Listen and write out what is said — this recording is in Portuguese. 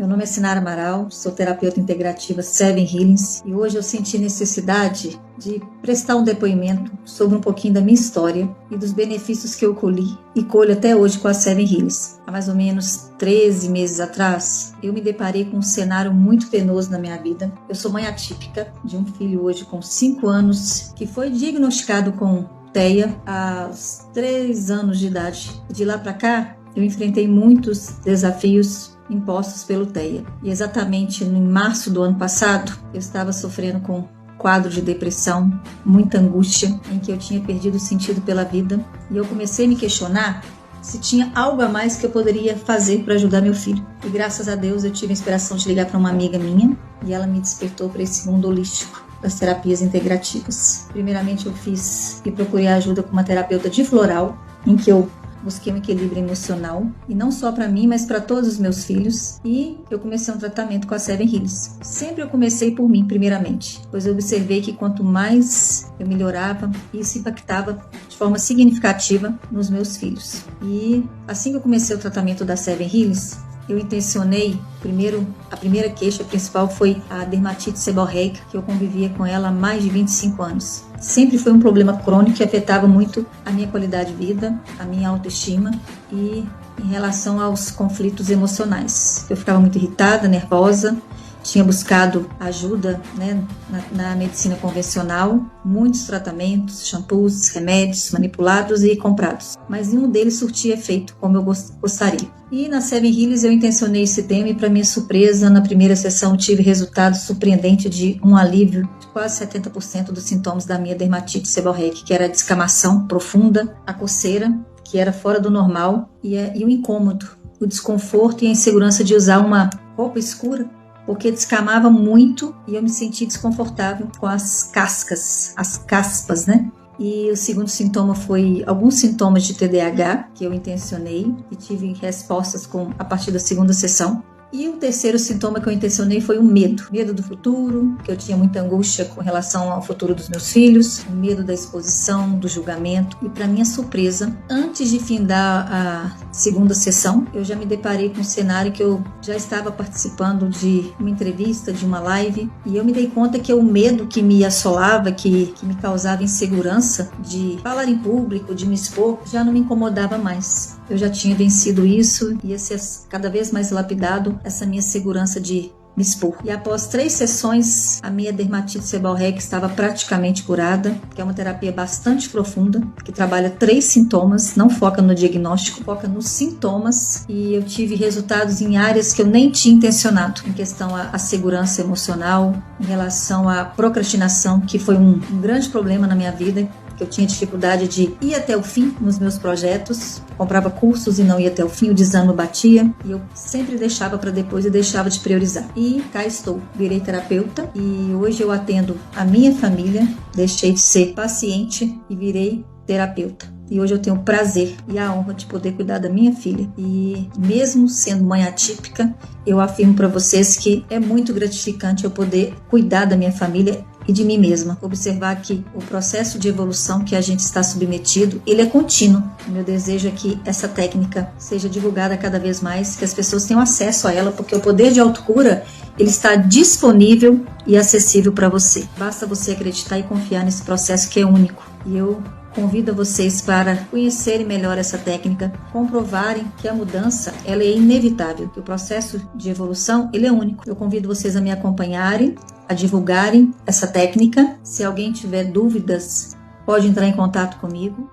Meu nome é Sinara Amaral, sou terapeuta integrativa Seven Healings e hoje eu senti necessidade de prestar um depoimento sobre um pouquinho da minha história e dos benefícios que eu colhi e colho até hoje com a Seven Healings. Há mais ou menos 13 meses atrás, eu me deparei com um cenário muito penoso na minha vida. Eu sou mãe atípica de um filho hoje com 5 anos que foi diagnosticado com TEA aos 3 anos de idade. De lá para cá, eu enfrentei muitos desafios impostos pelo TEA. E exatamente em março do ano passado, eu estava sofrendo com quadro de depressão, muita angústia, em que eu tinha perdido o sentido pela vida. E eu comecei a me questionar se tinha algo a mais que eu poderia fazer para ajudar meu filho. E graças a Deus eu tive a inspiração de ligar para uma amiga minha e ela me despertou para esse mundo holístico das terapias integrativas. Primeiramente eu fiz e procurei ajuda com uma terapeuta de floral, em que eu busquei um equilíbrio emocional, e não só para mim, mas para todos os meus filhos, e eu comecei um tratamento com a Seven Healings. Sempre eu comecei por mim, primeiramente, pois eu observei que quanto mais eu melhorava, isso impactava de forma significativa nos meus filhos. E assim que eu comecei o tratamento da Seven Healings, eu intencionei, a primeira queixa principal foi a dermatite seborreica, que eu convivia com ela há mais de 25 anos. Sempre foi um problema crônico que afetava muito a minha qualidade de vida, a minha autoestima e em relação aos conflitos emocionais. Eu ficava muito irritada, nervosa, tinha buscado ajuda, na medicina convencional, muitos tratamentos, shampoos, remédios manipulados e comprados, mas nenhum deles surtia efeito como eu gostaria. E na Seven Healings eu intencionei esse tema e, para minha surpresa, na primeira sessão tive resultado surpreendente de um alívio de quase 70% dos sintomas da minha dermatite seborreica, que era a descamação profunda, a coceira, que era fora do normal, e o incômodo, o desconforto e a insegurança de usar uma roupa escura, porque descamava muito e eu me sentia desconfortável com as cascas, as caspas, E o segundo sintoma foi alguns sintomas de TDAH que eu intencionei e tive respostas a partir da segunda sessão. E o terceiro sintoma que eu intencionei foi o medo. Medo do futuro, que eu tinha muita angústia com relação ao futuro dos meus filhos, o medo da exposição, do julgamento. E para minha surpresa, antes de findar a segunda sessão, eu já me deparei com um cenário que eu já estava participando de uma entrevista, de uma live, e eu me dei conta que o medo que me assolava, que me causava insegurança de falar em público, de me expor, já não me incomodava mais. Eu já tinha vencido isso e ia ser cada vez mais lapidado essa minha segurança de me expor. E após 3 sessões, a minha dermatite seborreica estava praticamente curada, que é uma terapia bastante profunda, que trabalha 3 sintomas, não foca no diagnóstico, foca nos sintomas, e eu tive resultados em áreas que eu nem tinha intencionado, em questão à segurança emocional, em relação à procrastinação, que foi um grande problema na minha vida, que eu tinha dificuldade de ir até o fim nos meus projetos, comprava cursos e não ia até o fim, o desânimo batia e eu sempre deixava para depois e deixava de priorizar. E cá estou, virei terapeuta e hoje eu atendo a minha família, deixei de ser paciente e virei terapeuta. E hoje eu tenho o prazer e a honra de poder cuidar da minha filha. E mesmo sendo mãe atípica, eu afirmo para vocês que é muito gratificante eu poder cuidar da minha família e de mim mesma. Observar que o processo de evolução que a gente está submetido, ele é contínuo. O meu desejo é que essa técnica seja divulgada cada vez mais, que as pessoas tenham acesso a ela, porque o poder de autocura, ele está disponível e acessível para você. Basta você acreditar e confiar nesse processo que é único. E eu convido vocês para conhecerem melhor essa técnica, comprovarem que a mudança ela é inevitável, que o processo de evolução ele é único. Eu convido vocês a me acompanharem, a divulgarem essa técnica. Se alguém tiver dúvidas, pode entrar em contato comigo.